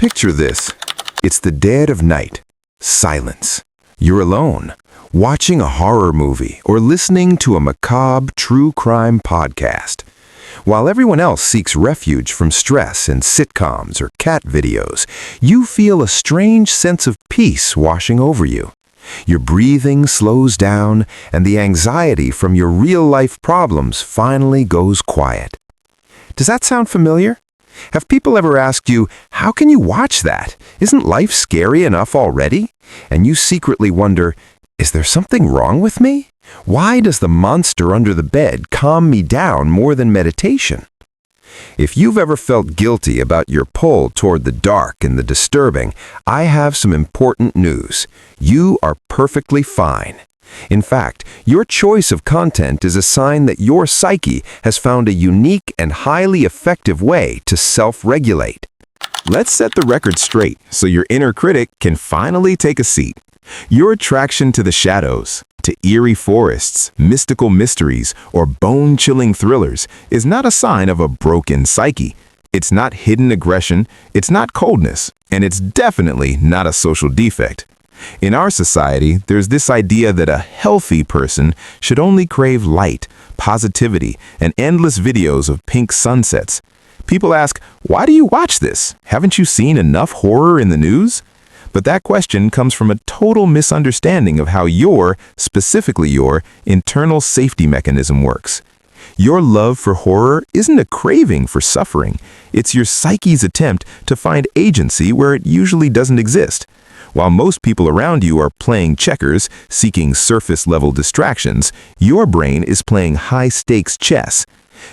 Picture this. It's the dead of night. Silence. You're alone, watching a horror movie or listening to a macabre true crime podcast. While everyone else seeks refuge from stress in sitcoms or cat videos, you feel a strange sense of peace washing over you. Your breathing slows down, and the anxiety from your real-life problems finally goes quiet. Does that sound familiar? Have people ever asked you, how can you watch that? Isn't life scary enough already? And you secretly wonder, is there something wrong with me? Why does the monster under the bed calm me down more than meditation? If you've ever felt guilty about your pull toward the dark and the disturbing, I have some important news. You are perfectly fine. In fact, your choice of content is a sign that your psyche has found a unique and highly effective way to self-regulate. Let's set the record straight so your inner critic can finally take a seat. Your attraction to the shadows, to eerie forests, mystical mysteries, or bone-chilling thrillers is not a sign of a broken psyche. It's not hidden aggression, it's not coldness, and it's definitely not a social defect. In our society, there's this idea that a healthy person should only crave light, positivity, and endless videos of pink sunsets. People ask, why do you watch this? Haven't you seen enough horror in the news? But that question comes from a total misunderstanding of how specifically your, internal safety mechanism works. Your love for horror isn't a craving for suffering. It's your psyche's attempt to find agency where it usually doesn't exist. While most people around you are playing checkers, seeking surface-level distractions, your brain is playing high-stakes chess.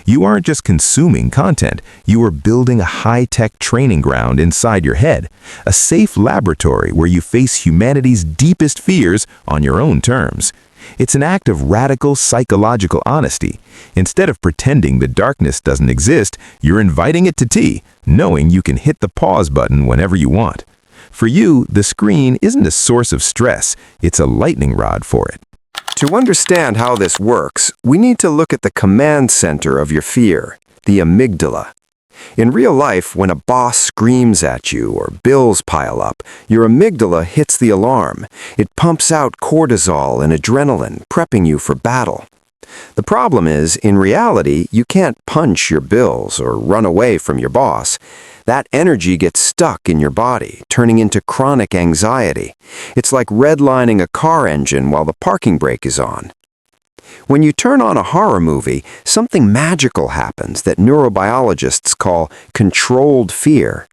You aren't just consuming content, you are building a high-tech training ground inside your head, a safe laboratory where you face humanity's deepest fears on your own terms. It's an act of radical psychological honesty. Instead of pretending the darkness doesn't exist, you're inviting it to tea, knowing you can hit the pause button whenever you want. For you, the screen isn't a source of stress, it's a lightning rod for it. To understand how this works, we need to look at the command center of your fear, the amygdala. In real life, when a boss screams at you or bills pile up, your amygdala hits the alarm. It pumps out cortisol and adrenaline, prepping you for battle. The problem is, in reality, you can't punch your bills or run away from your boss. That energy gets stuck in your body, turning into chronic anxiety. It's like redlining a car engine while the parking brake is on. When you turn on a horror movie, something magical happens that neurobiologists call controlled fear.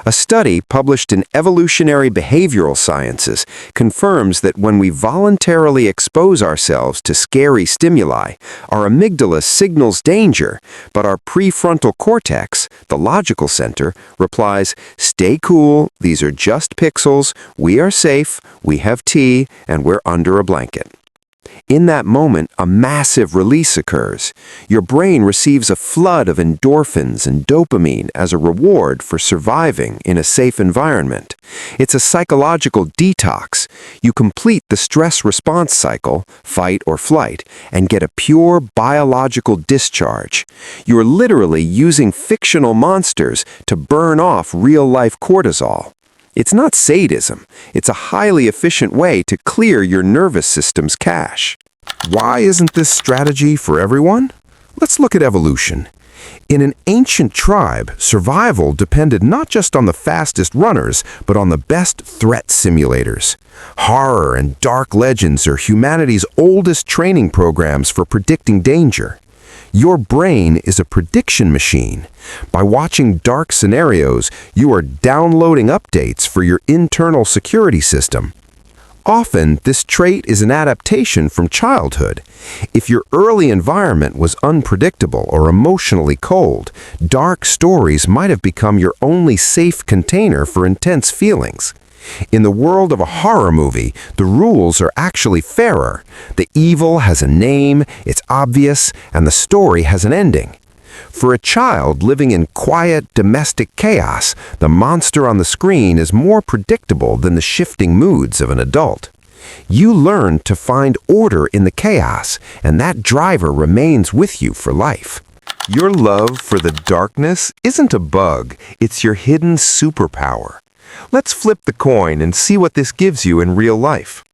A study published in Evolutionary Behavioral Sciences confirms that when we voluntarily expose ourselves to scary stimuli, our amygdala signals danger, but our prefrontal cortex, the logical center, replies, "Stay cool, these are just pixels, we are safe, we have tea, and we're under a blanket." In that moment, a massive release occurs. Your brain receives a flood of endorphins and dopamine as a reward for surviving in a safe environment. It's a psychological detox. You complete the stress response cycle, fight or flight, and get a pure biological discharge. You're literally using fictional monsters to burn off real-life cortisol. It's not sadism. It's a highly efficient way to clear your nervous system's cache. Why isn't this strategy for everyone? Let's look at evolution. In an ancient tribe, survival depended not just on the fastest runners, but on the best threat simulators. Horror and dark legends are humanity's oldest training programs for predicting danger. Your brain is a prediction machine. By watching dark scenarios, you are downloading updates for your internal security system. Often, this trait is an adaptation from childhood. If your early environment was unpredictable or emotionally cold, dark stories might have become your only safe container for intense feelings. In the world of a horror movie, the rules are actually fairer. The evil has a name, it's obvious, and the story has an ending. For a child living in quiet, domestic chaos, the monster on the screen is more predictable than the shifting moods of an adult. You learn to find order in the chaos, and that driver remains with you for life. Your love for the darkness isn't a bug, it's your hidden superpower. Let's flip the coin and see what this gives you in real life.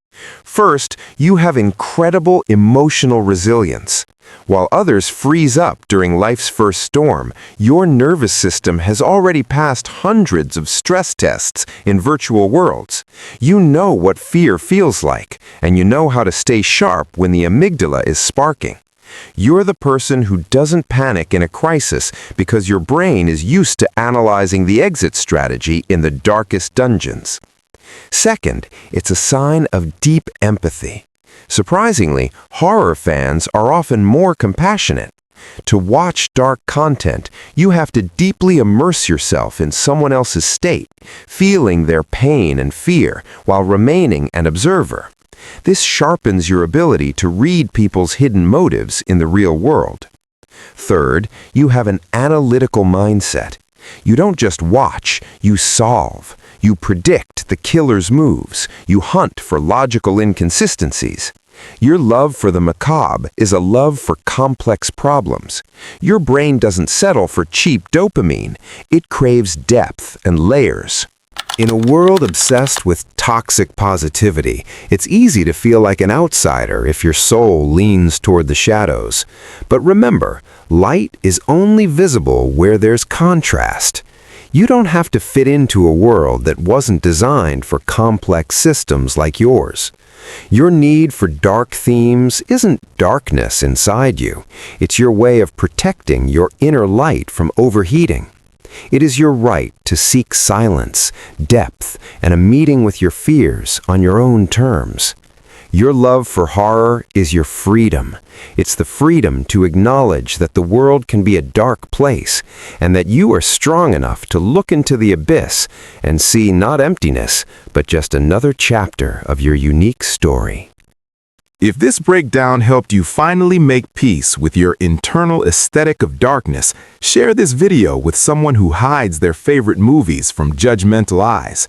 First, you have incredible emotional resilience. While others freeze up during life's first storm, your nervous system has already passed hundreds of stress tests in virtual worlds. You know what fear feels like, and you know how to stay sharp when the amygdala is sparking. You're the person who doesn't panic in a crisis because your brain is used to analyzing the exit strategy in the darkest dungeons. Second, it's a sign of deep empathy. Surprisingly, horror fans are often more compassionate. To watch dark content, you have to deeply immerse yourself in someone else's state, feeling their pain and fear while remaining an observer. This sharpens your ability to read people's hidden motives in the real world. Third, you have an analytical mindset. You don't just watch, you solve. You predict the killer's moves. You hunt for logical inconsistencies. Your love for the macabre is a love for complex problems. Your brain doesn't settle for cheap dopamine. It craves depth and layers. In a world obsessed with toxic positivity, it's easy to feel like an outsider if your soul leans toward the shadows. But remember, light is only visible where there's contrast. You don't have to fit into a world that wasn't designed for complex systems like yours. Your need for dark themes isn't darkness inside you. It's your way of protecting your inner light from overheating. It is your right to seek silence, depth, and a meeting with your fears on your own terms. Your love for horror is your freedom. It's the freedom to acknowledge that the world can be a dark place and that you are strong enough to look into the abyss and see not emptiness, but just another chapter of your unique story. If this breakdown helped you finally make peace with your internal aesthetic of darkness, share this video with someone who hides their favorite movies from judgmental eyes.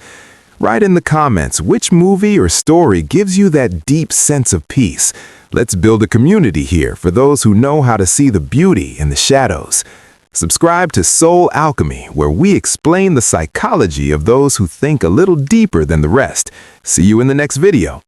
Write in the comments which movie or story gives you that deep sense of peace. Let's build a community here for those who know how to see the beauty in the shadows. Subscribe to Soul Alchemy, where we explain the psychology of those who think a little deeper than the rest. See you in the next video.